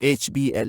HBL